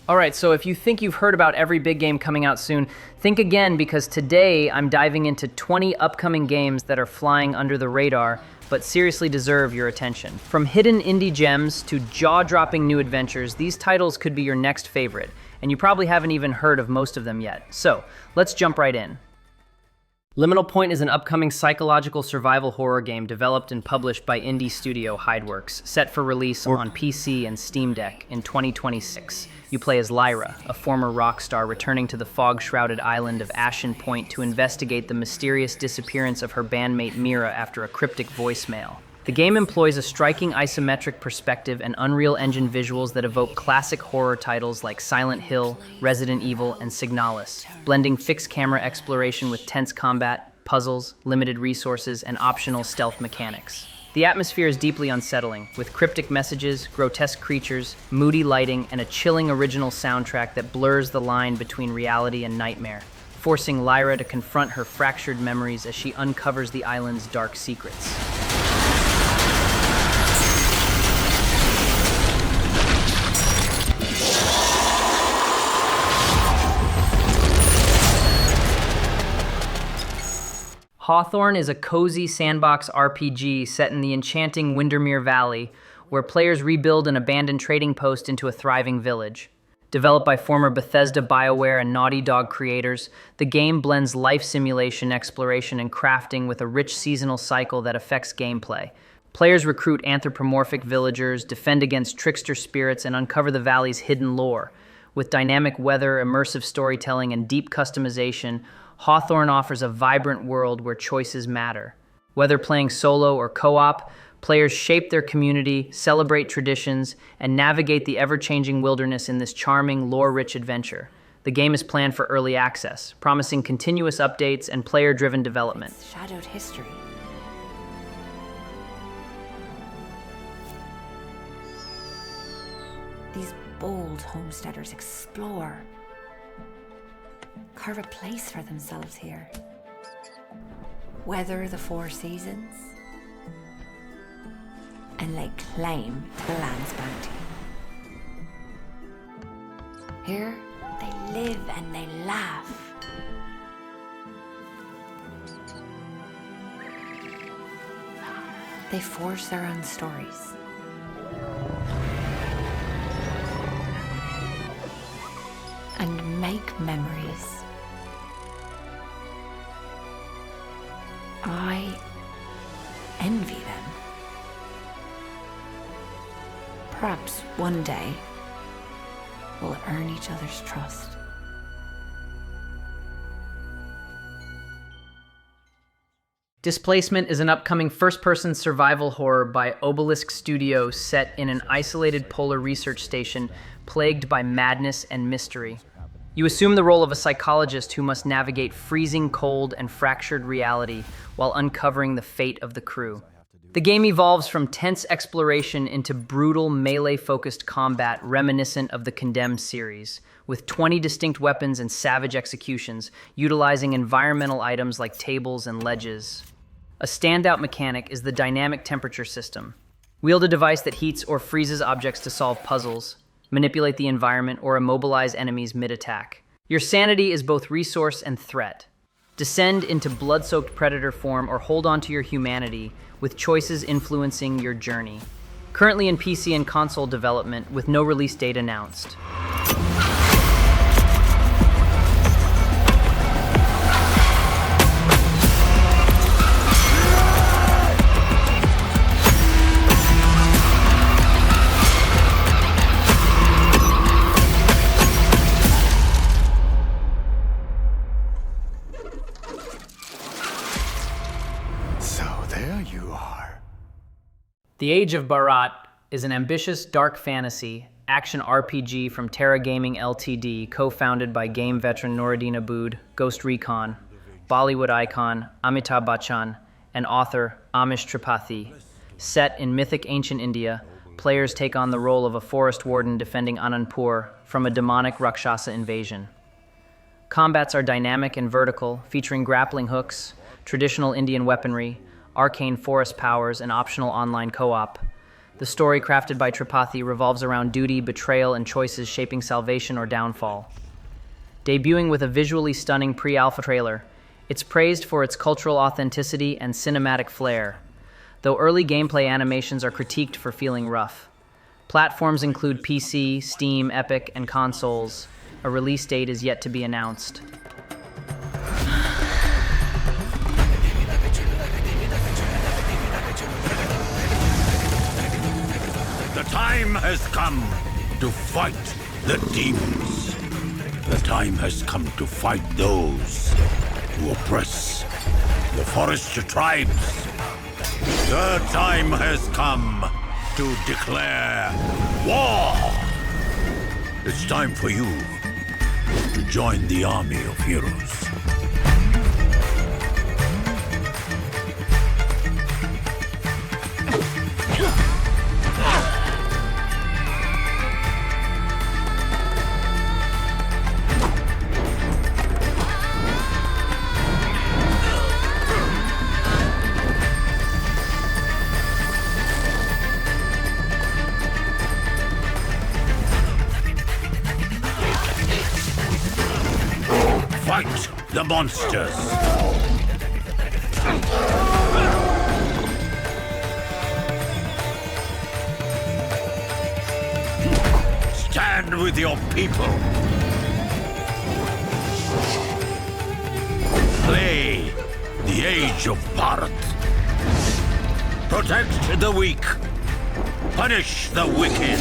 All right, so if you think you've heard about every big game coming out soon, think again because today I'm diving into 20 upcoming games that are flying under the radar but seriously deserve your attention. From hidden indie gems to jaw-dropping new adventures, these titles could be your next favorite, and you probably haven't even heard of most of them yet. So, let's jump right in. Liminal Point is an upcoming psychological survival horror game developed and published by indie studio Hideworks, set for release on PC and Steam Deck in 2026. You play as Lyra, a former rock star returning to the fog-shrouded island of Ashen Point to investigate the mysterious disappearance of her bandmate Mira after a cryptic voicemail. The game employs a striking isometric perspective and Unreal Engine visuals that evoke classic horror titles like Silent Hill, Resident Evil, and Signalis, blending fixed camera exploration with tense combat, puzzles, limited resources, and optional stealth mechanics. The atmosphere is deeply unsettling, with cryptic messages, grotesque creatures, moody lighting, and a chilling original soundtrack that blurs the line between reality and nightmare, forcing Lyra to confront her fractured memories as she uncovers the island's dark secrets. Hawthorn is a cozy sandbox RPG set in the enchanting Windermere Valley, where players rebuild an abandoned trading post into a thriving village. Developed by former Bethesda, BioWare, and Naughty Dog creators, the game blends life simulation, exploration, and crafting with a rich seasonal cycle that affects gameplay. Players recruit anthropomorphic villagers, defend against trickster spirits, and uncover the valley's hidden lore. With dynamic weather, immersive storytelling, and deep customization, Hawthorn offers a vibrant world where choices matter. Whether playing solo or co-op, players shape their community, celebrate traditions, and navigate the ever-changing wilderness in this charming, lore-rich adventure. The game is planned for early access, promising continuous updates and player-driven development. Shadowed history. These bold homesteaders explore, carve a place for themselves here, weather the four seasons, and lay claim to the land's bounty. Here, they live and they laugh. They forge their own stories. And make memories. I envy them. Perhaps one day we'll earn each other's trust. Displacement is an upcoming first-person survival horror by Obelisk Studio set in an isolated polar research station plagued by madness and mystery. You assume the role of a psychologist who must navigate freezing cold and fractured reality while uncovering the fate of the crew. The game evolves from tense exploration into brutal melee-focused combat reminiscent of the Condemned series, with 20 distinct weapons and savage executions, utilizing environmental items like tables and ledges. A standout mechanic is the dynamic temperature system. Wield a device that heats or freezes objects to solve puzzles, manipulate the environment, or immobilize enemies mid-attack. Your sanity is both resource and threat. Descend into blood-soaked predator form or hold on to your humanity, with choices influencing your journey. Currently in PC and console development with no release date announced. The Age of Bhaarat is an ambitious dark fantasy action RPG from Terra Gaming Ltd, co-founded by game veteran Noordin Abood, Ghost Recon, Bollywood icon Amitabh Bachchan, and author Amish Tripathi. Set in mythic ancient India, players take on the role of a forest warden defending Anandpur from a demonic Rakshasa invasion. Combats are dynamic and vertical, featuring grappling hooks, traditional Indian weaponry, arcane forest powers, and optional online co-op. The story crafted by Tripathi revolves around duty, betrayal, and choices shaping salvation or downfall. Debuting with a visually stunning pre-alpha trailer, it's praised for its cultural authenticity and cinematic flair, though early gameplay animations are critiqued for feeling rough. Platforms include PC, Steam, Epic, and consoles. A release date is yet to be announced. The time has come to fight the demons. The time has come to fight those who oppress the forest tribes. The time has come to declare war. It's time for you to join the army of heroes. Fight the monsters! Stand with your people! Play the Age of Bhaarat! Protect the weak! Punish the wicked!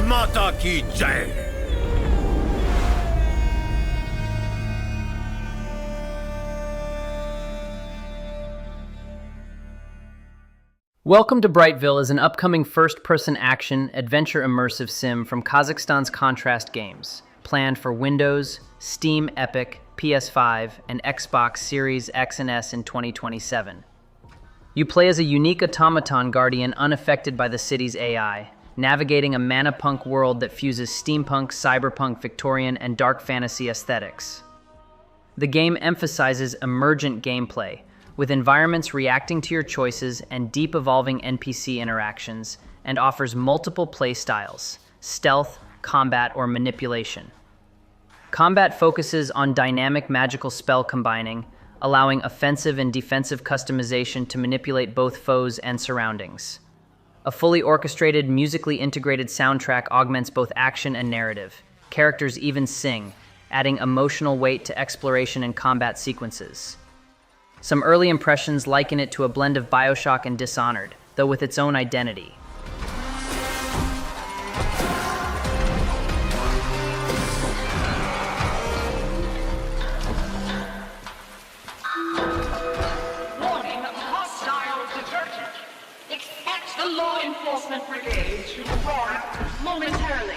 Mata ki jai! Welcome to Brightville is an upcoming first-person action, adventure immersive sim from Kazakhstan's Contrast Games, planned for Windows, Steam, Epic, PS5, and Xbox Series X and S in 2027. You play as a unique automaton guardian unaffected by the city's AI, navigating a mana-punk world that fuses steampunk, cyberpunk, Victorian, and dark fantasy aesthetics. The game emphasizes emergent gameplay, with environments reacting to your choices and deep evolving NPC interactions, and offers multiple playstyles: stealth, combat, or manipulation. Combat focuses on dynamic magical spell combining, allowing offensive and defensive customization to manipulate both foes and surroundings. A fully orchestrated, musically integrated soundtrack augments both action and narrative. Characters even sing, adding emotional weight to exploration and combat sequences. Some early impressions liken it to a blend of BioShock and Dishonored, though with its own identity. Warning, hostile divergent. Expect the law enforcement brigade to arrive momentarily.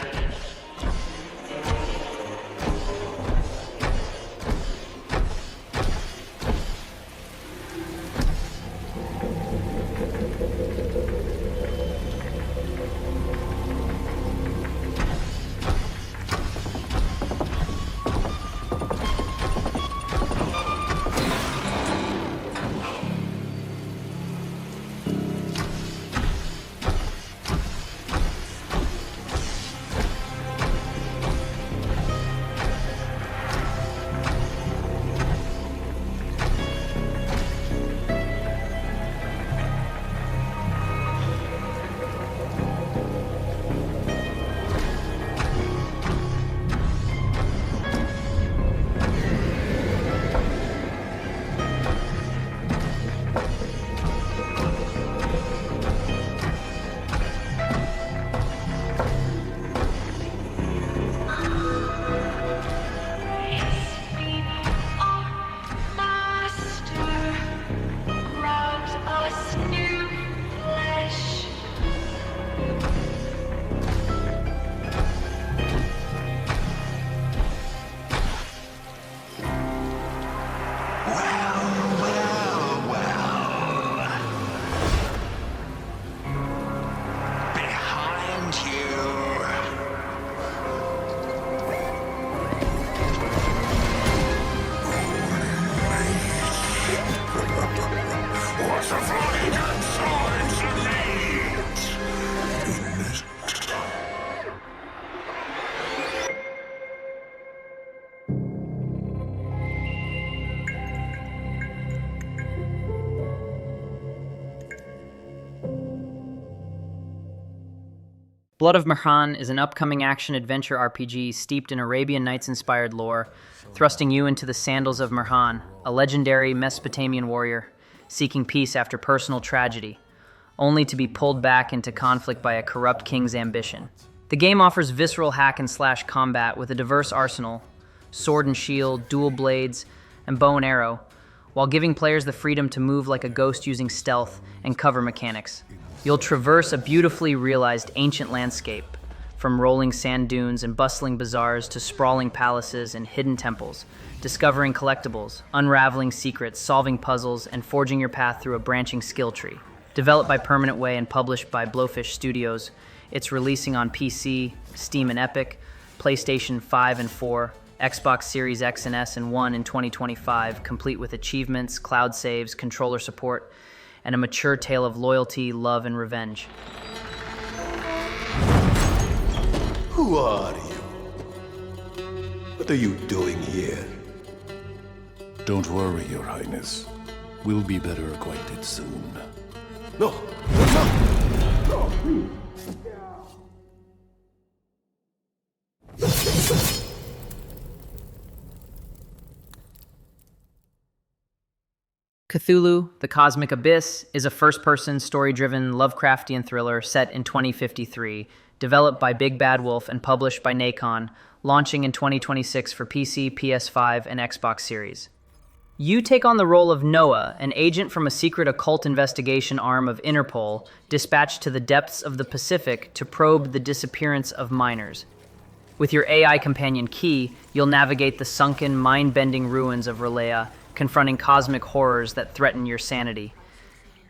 Blood of Mehran is an upcoming action-adventure RPG steeped in Arabian Nights-inspired lore, thrusting you into the sandals of Mehran, a legendary Mesopotamian warrior seeking peace after personal tragedy, only to be pulled back into conflict by a corrupt king's ambition. The game offers visceral hack-and-slash combat with a diverse arsenal, sword and shield, dual blades, and bow and arrow, while giving players the freedom to move like a ghost using stealth and cover mechanics. You'll traverse a beautifully realized ancient landscape, from rolling sand dunes and bustling bazaars to sprawling palaces and hidden temples, discovering collectibles, unraveling secrets, solving puzzles, and forging your path through a branching skill tree. Developed by Permanent Way and published by Blowfish Studios, it's releasing on PC, Steam and Epic, PlayStation 5 and 4, Xbox Series X and S and 1 in 2025, complete with achievements, cloud saves, controller support, and a mature tale of loyalty, love, and revenge. Who are you? What are you doing here? Don't worry, Your Highness. We'll be better acquainted soon. No! No! Cthulhu, The Cosmic Abyss, is a first-person, story-driven, Lovecraftian thriller set in 2053, developed by Big Bad Wolf and published by Nacon, launching in 2026 for PC, PS5, and Xbox Series. You take on the role of Noah, an agent from a secret occult investigation arm of Interpol, dispatched to the depths of the Pacific to probe the disappearance of miners. With your AI companion Key, you'll navigate the sunken, mind-bending ruins of R'lyeh, confronting cosmic horrors that threaten your sanity.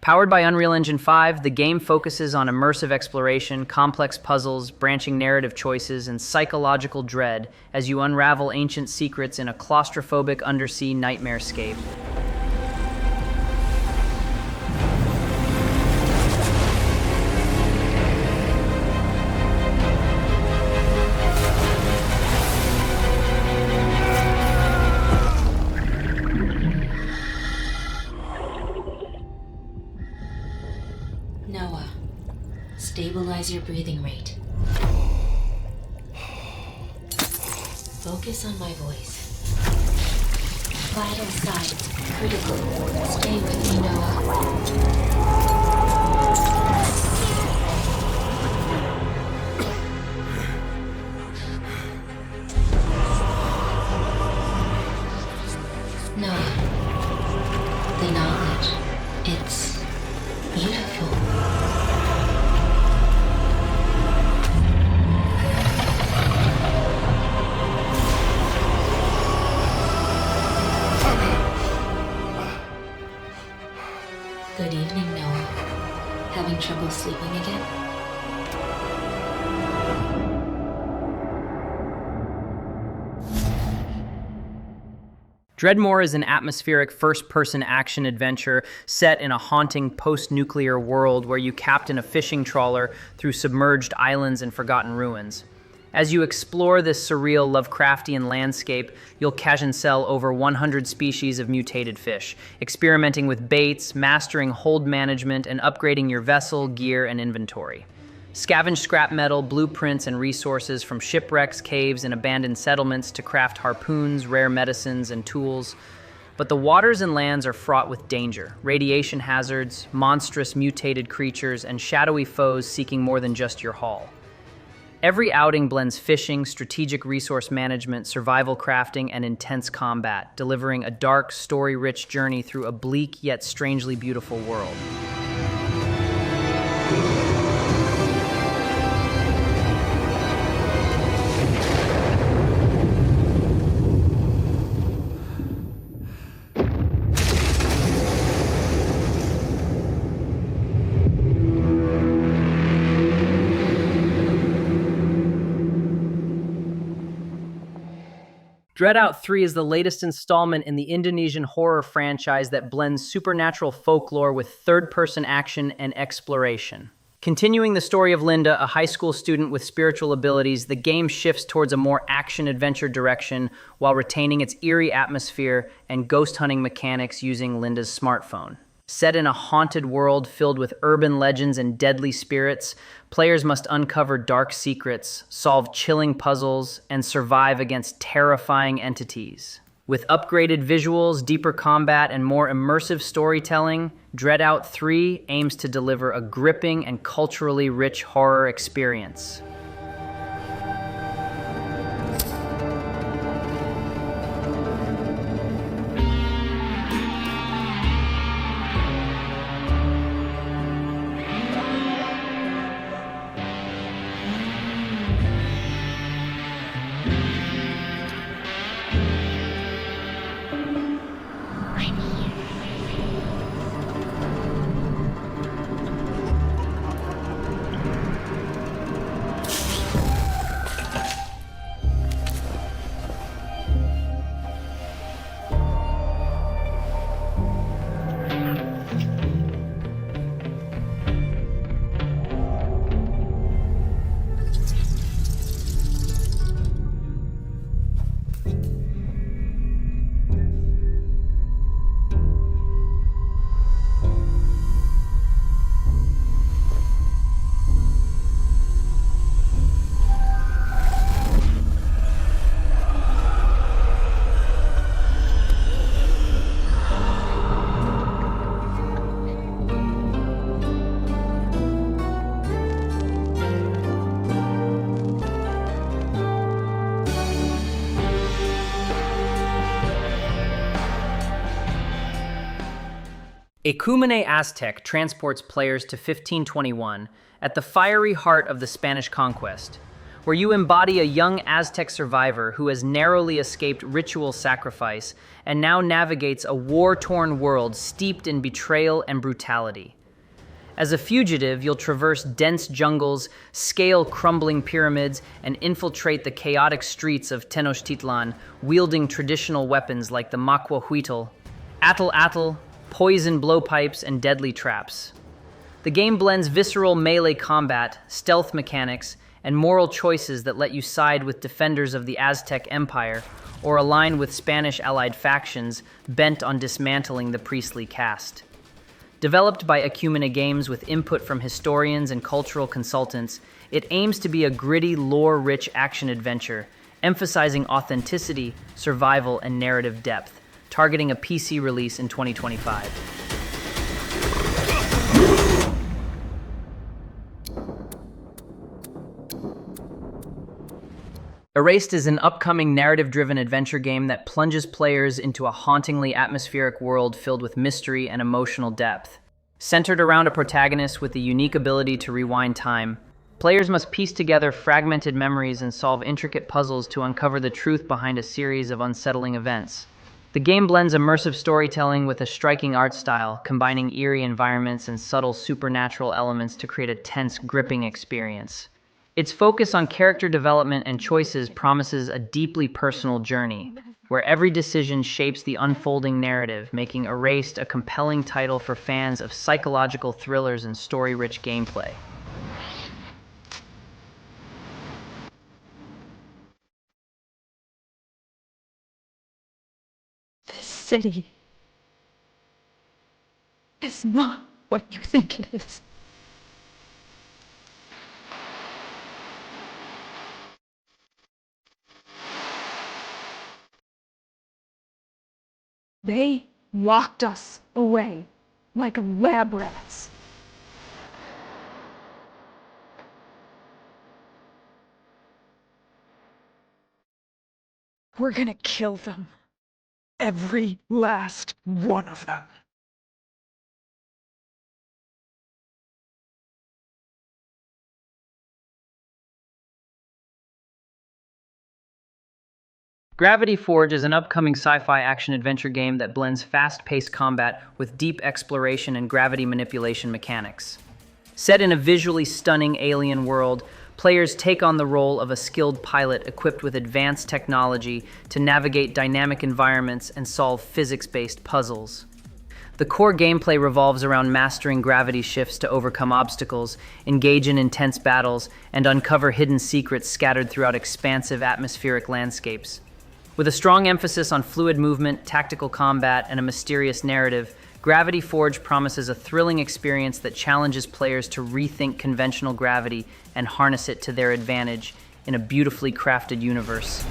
Powered by Unreal Engine 5, the game focuses on immersive exploration, complex puzzles, branching narrative choices, and psychological dread as you unravel ancient secrets in a claustrophobic undersea nightmarescape. Noah, stabilize your breathing rate. Focus on my voice. Vital signs critical. Stay with me, Noah. Noah, the knowledge, it's beautiful. Good evening, Noah. Having trouble sleeping again? Dreadmoor is an atmospheric first-person action-adventure set in a haunting post-nuclear world where you captain a fishing trawler through submerged islands and forgotten ruins. As you explore this surreal Lovecraftian landscape, you'll catch and sell over 100 species of mutated fish, experimenting with baits, mastering hold management, and upgrading your vessel, gear, and inventory. Scavenge scrap metal, blueprints, and resources from shipwrecks, caves, and abandoned settlements to craft harpoons, rare medicines, and tools. But the waters and lands are fraught with danger, radiation hazards, monstrous mutated creatures, and shadowy foes seeking more than just your haul. Every outing blends fishing, strategic resource management, survival crafting, and intense combat, delivering a dark, story-rich journey through a bleak yet strangely beautiful world. DreadOut 3 is the latest installment in the Indonesian horror franchise that blends supernatural folklore with third-person action and exploration. Continuing the story of Linda, a high school student with spiritual abilities, the game shifts towards a more action-adventure direction while retaining its eerie atmosphere and ghost hunting mechanics using Linda's smartphone. Set in a haunted world filled with urban legends and deadly spirits, players must uncover dark secrets, solve chilling puzzles, and survive against terrifying entities. With upgraded visuals, deeper combat, and more immersive storytelling, DreadOut 3 aims to deliver a gripping and culturally rich horror experience. Ecúmene Aztec transports players to 1521 at the fiery heart of the Spanish conquest, where you embody a young Aztec survivor who has narrowly escaped ritual sacrifice and now navigates a war-torn world steeped in betrayal and brutality. As a fugitive, you'll traverse dense jungles, scale crumbling pyramids, and infiltrate the chaotic streets of Tenochtitlan, wielding traditional weapons like the macuahuitl, atl-atl, poison blowpipes, and deadly traps. The game blends visceral melee combat, stealth mechanics, and moral choices that let you side with defenders of the Aztec Empire or align with Spanish allied factions bent on dismantling the priestly caste. Developed by Ecúmene Games with input from historians and cultural consultants, it aims to be a gritty, lore-rich action-adventure, emphasizing authenticity, survival, and narrative depth, targeting a PC release in 2025. Erased is an upcoming narrative-driven adventure game that plunges players into a hauntingly atmospheric world filled with mystery and emotional depth. Centered around a protagonist with the unique ability to rewind time, players must piece together fragmented memories and solve intricate puzzles to uncover the truth behind a series of unsettling events. The game blends immersive storytelling with a striking art style, combining eerie environments and subtle supernatural elements to create a tense, gripping experience. Its focus on character development and choices promises a deeply personal journey, where every decision shapes the unfolding narrative, making Erased a compelling title for fans of psychological thrillers and story-rich gameplay. This city is not what you think it is. They locked us away like lab rats. We're gonna kill them. Every last one of them. Gravity Forge is an upcoming sci-fi action-adventure game that blends fast-paced combat with deep exploration and gravity manipulation mechanics. Set in a visually stunning alien world, players take on the role of a skilled pilot equipped with advanced technology to navigate dynamic environments and solve physics-based puzzles. The core gameplay revolves around mastering gravity shifts to overcome obstacles, engage in intense battles, and uncover hidden secrets scattered throughout expansive atmospheric landscapes. With a strong emphasis on fluid movement, tactical combat, and a mysterious narrative, Gravity Forge promises a thrilling experience that challenges players to rethink conventional gravity and harness it to their advantage in a beautifully crafted universe.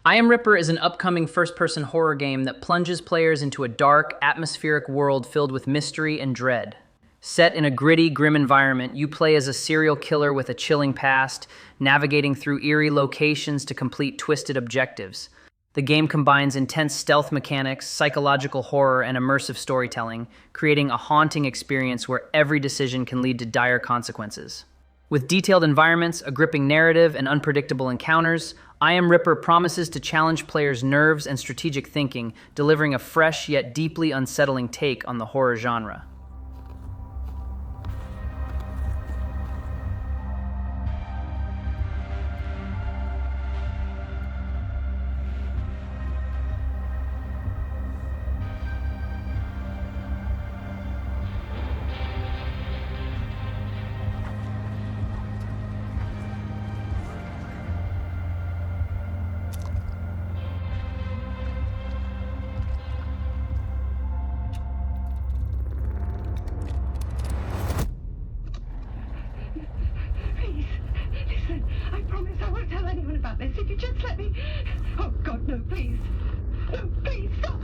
I Am Ripper is an upcoming first-person horror game that plunges players into a dark, atmospheric world filled with mystery and dread. Set in a gritty, grim environment, you play as a serial killer with a chilling past, navigating through eerie locations to complete twisted objectives. The game combines intense stealth mechanics, psychological horror, and immersive storytelling, creating a haunting experience where every decision can lead to dire consequences. With detailed environments, a gripping narrative, and unpredictable encounters, I Am Ripper promises to challenge players' nerves and strategic thinking, delivering a fresh yet deeply unsettling take on the horror genre. I promise I won't tell anyone about this. If you just let me... Oh, God, no, please. No, please, stop.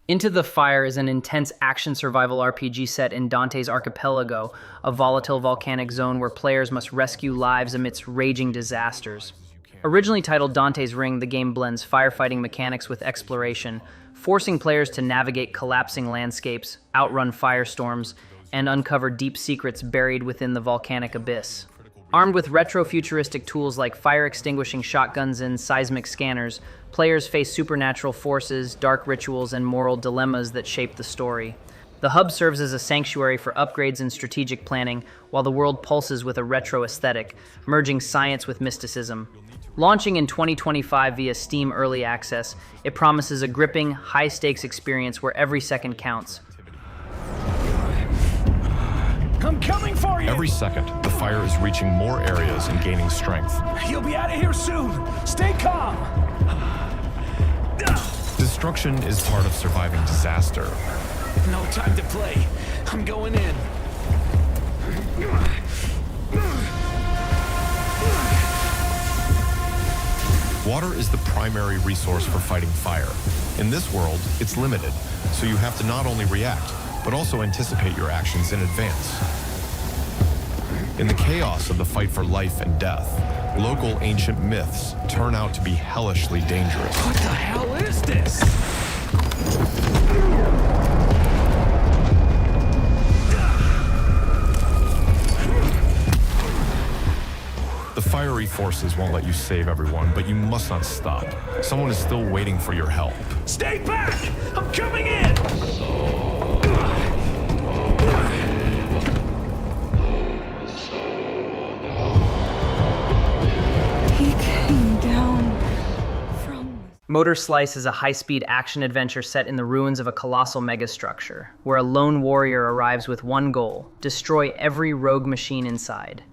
Into the Fire is an intense action survival RPG set in Dante's Archipelago, a volatile volcanic zone where players must rescue lives amidst raging disasters. Originally titled Dante's Ring, the game blends firefighting mechanics with exploration, forcing players to navigate collapsing landscapes, outrun firestorms, and uncover deep secrets buried within the volcanic abyss. Armed with retro-futuristic tools like fire-extinguishing shotguns and seismic scanners, players face supernatural forces, dark rituals, and moral dilemmas that shape the story. The hub serves as a sanctuary for upgrades and strategic planning, while the world pulses with a retro aesthetic, merging science with mysticism. Launching in 2025 via Steam Early Access, it promises a gripping, high-stakes experience where every second counts. I'm coming for you! Every second, the fire is reaching more areas and gaining strength. You'll be out of here soon! Stay calm! Destruction is part of surviving disaster. No time to play. I'm going in. Water is the primary resource for fighting fire. In this world, it's limited, so you have to not only react, but also anticipate your actions in advance. In the chaos of the fight for life and death, local ancient myths turn out to be hellishly dangerous. What the hell is this? The fiery forces won't let you save everyone, but you must not stop. Someone is still waiting for your help. Stay back! I'm coming in! Motorslice is a high-speed action-adventure set in the ruins of a colossal megastructure, where a lone warrior arrives with one goal: destroy every rogue machine inside.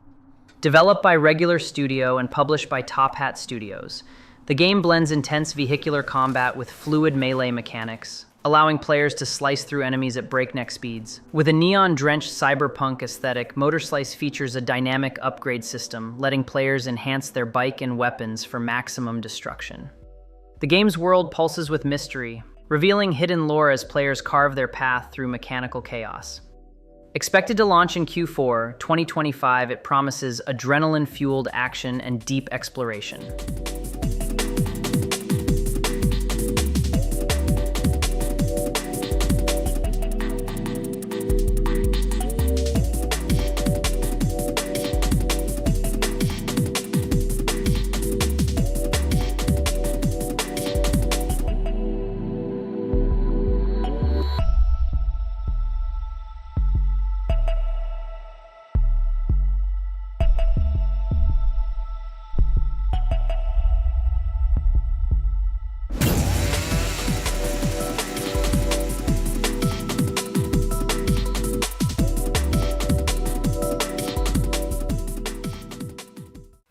Developed by Regular Studio and published by Top Hat Studios, the game blends intense vehicular combat with fluid melee mechanics, allowing players to slice through enemies at breakneck speeds. With a neon-drenched cyberpunk aesthetic, Motorslice features a dynamic upgrade system, letting players enhance their bike and weapons for maximum destruction. The game's world pulses with mystery, revealing hidden lore as players carve their path through mechanical chaos. Expected to launch in Q4 2025, it promises adrenaline-fueled action and deep exploration.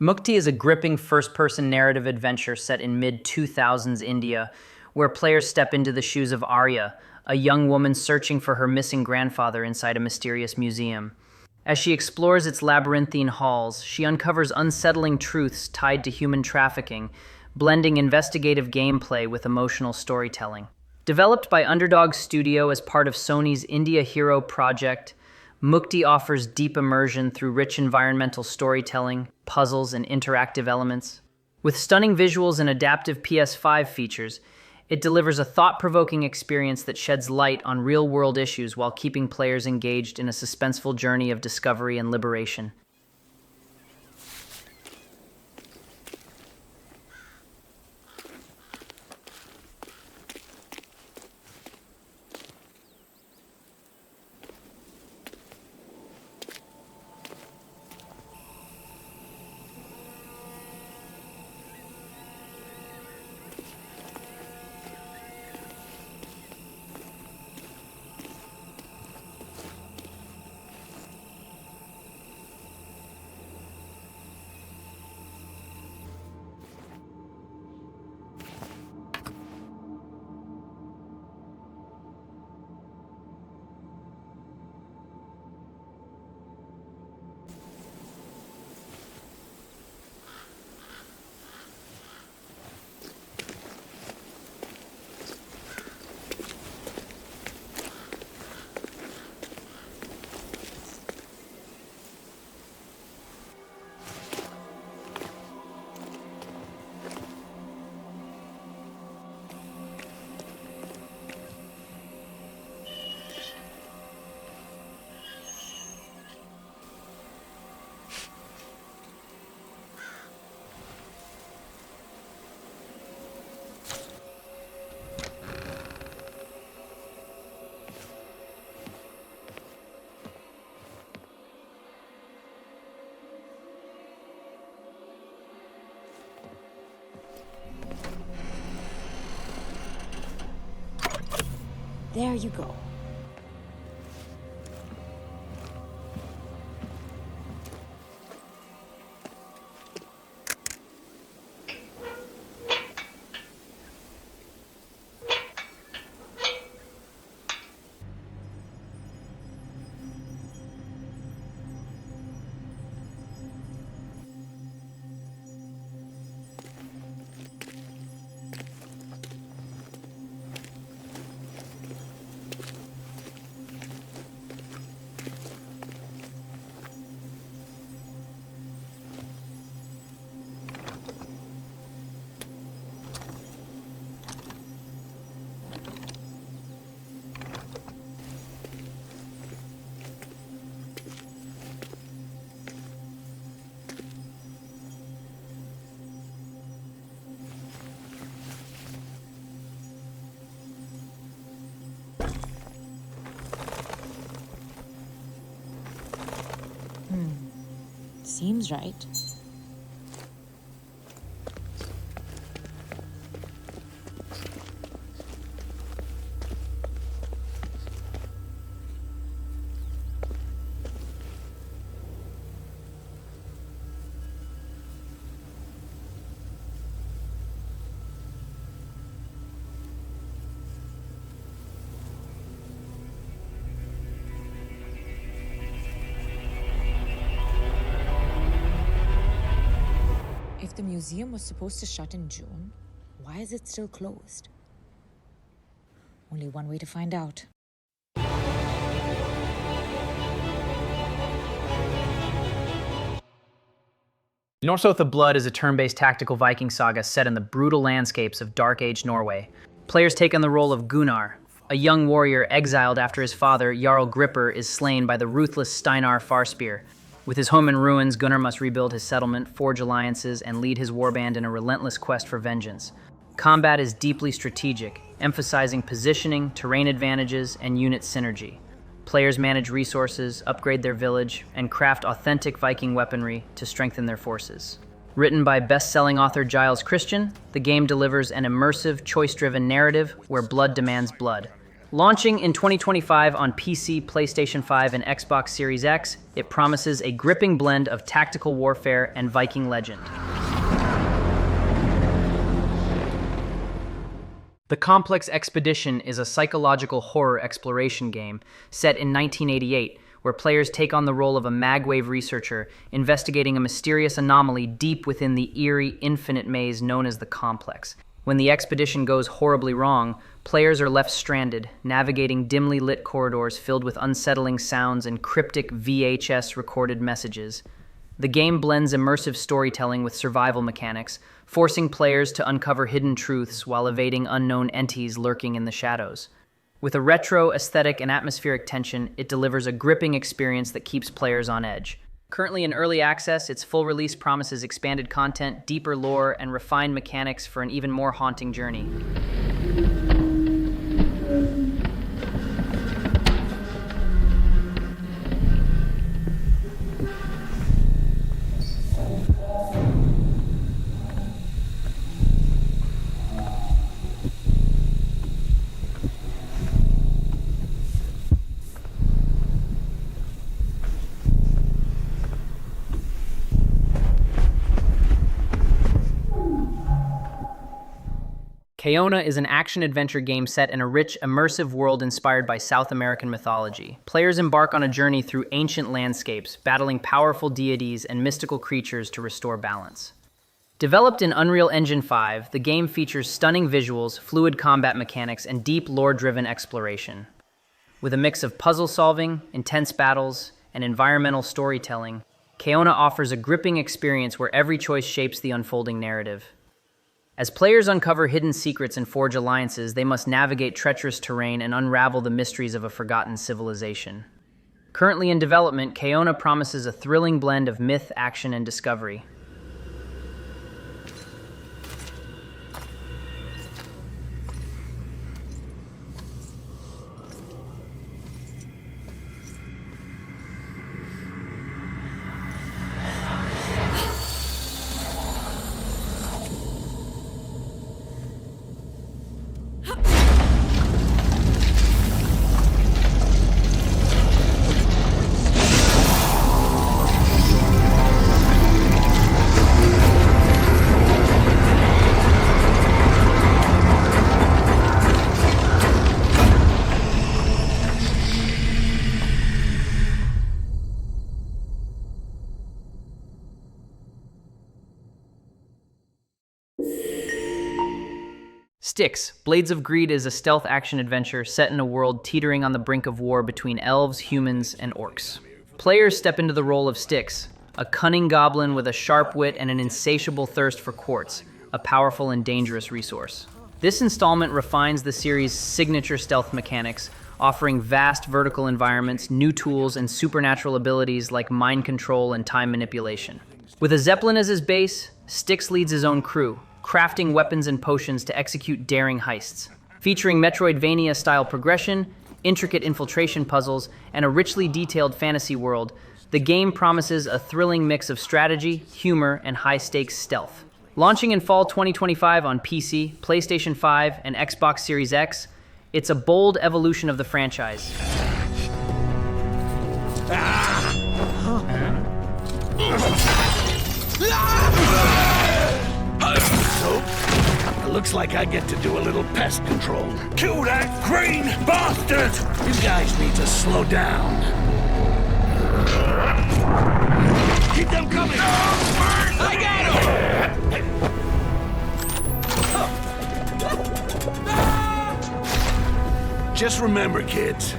Mukti is a gripping first-person narrative adventure set in mid-2000s India, where players step into the shoes of Arya, a young woman searching for her missing grandfather inside a mysterious museum. As she explores its labyrinthine halls, she uncovers unsettling truths tied to human trafficking, blending investigative gameplay with emotional storytelling. Developed by Underdog Studio as part of Sony's India Hero project, Mukti offers deep immersion through rich environmental storytelling, puzzles, and interactive elements. With stunning visuals and adaptive PS5 features, it delivers a thought-provoking experience that sheds light on real-world issues while keeping players engaged in a suspenseful journey of discovery and liberation. There you go. Seems right. museum was supposed to shut in June. Why is it still closed? Only one way to find out. Norse Oath of Blood is a turn-based tactical Viking saga set in the brutal landscapes of Dark Age Norway. Players take on the role of Gunnar, a young warrior exiled after his father, Jarl Gripper, is slain by the ruthless Steinar Farspear. With his home in ruins, Gunnar must rebuild his settlement, forge alliances, and lead his warband in a relentless quest for vengeance. Combat is deeply strategic, emphasizing positioning, terrain advantages, and unit synergy. Players manage resources, upgrade their village, and craft authentic Viking weaponry to strengthen their forces. Written by best-selling author Giles Christian, the game delivers an immersive, choice-driven narrative where blood demands blood. Launching in 2025 on PC, PlayStation 5, and Xbox Series X, it promises a gripping blend of tactical warfare and Viking legend. The Complex Expedition is a psychological horror exploration game set in 1988, where players take on the role of a magwave researcher investigating a mysterious anomaly deep within the eerie, infinite maze known as the Complex. When the expedition goes horribly wrong, players are left stranded, navigating dimly lit corridors filled with unsettling sounds and cryptic VHS-recorded messages. The game blends immersive storytelling with survival mechanics, forcing players to uncover hidden truths while evading unknown entities lurking in the shadows. With a retro aesthetic and atmospheric tension, it delivers a gripping experience that keeps players on edge. Currently in early access, its full release promises expanded content, deeper lore, and refined mechanics for an even more haunting journey. Caona is an action-adventure game set in a rich, immersive world inspired by South American mythology. Players embark on a journey through ancient landscapes, battling powerful deities and mystical creatures to restore balance. Developed in Unreal Engine 5, the game features stunning visuals, fluid combat mechanics, and deep lore-driven exploration. With a mix of puzzle solving, intense battles, and environmental storytelling, Caona offers a gripping experience where every choice shapes the unfolding narrative. As players uncover hidden secrets and forge alliances, they must navigate treacherous terrain and unravel the mysteries of a forgotten civilization. Currently in development, Caona promises a thrilling blend of myth, action, and discovery. Styx, Blades of Greed is a stealth action-adventure set in a world teetering on the brink of war between elves, humans, and orcs. Players step into the role of Styx, a cunning goblin with a sharp wit and an insatiable thirst for quartz, a powerful and dangerous resource. This installment refines the series' signature stealth mechanics, offering vast vertical environments, new tools, and supernatural abilities like mind control and time manipulation. With a zeppelin as his base, Styx leads his own crew, crafting weapons and potions to execute daring heists. Featuring Metroidvania-style progression, intricate infiltration puzzles, and a richly detailed fantasy world, the game promises a thrilling mix of strategy, humor, and high-stakes stealth. Launching in fall 2025 on PC, PlayStation 5, and Xbox Series X, it's a bold evolution of the franchise. Looks like I get to do a little pest control. Kill that green bastard! You guys need to slow down. Keep them coming! I got him! Just remember, kids,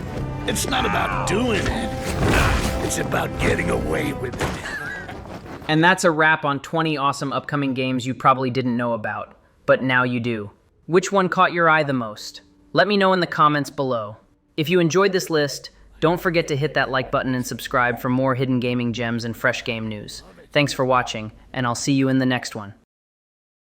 it's not about doing it. It's about getting away with it. And that's a wrap on 20 awesome upcoming games you probably didn't know about, but now you do. Which one caught your eye the most? Let me know in the comments below. If you enjoyed this list, don't forget to hit that like button and subscribe for more hidden gaming gems and fresh game news. Thanks for watching, and I'll see you in the next one.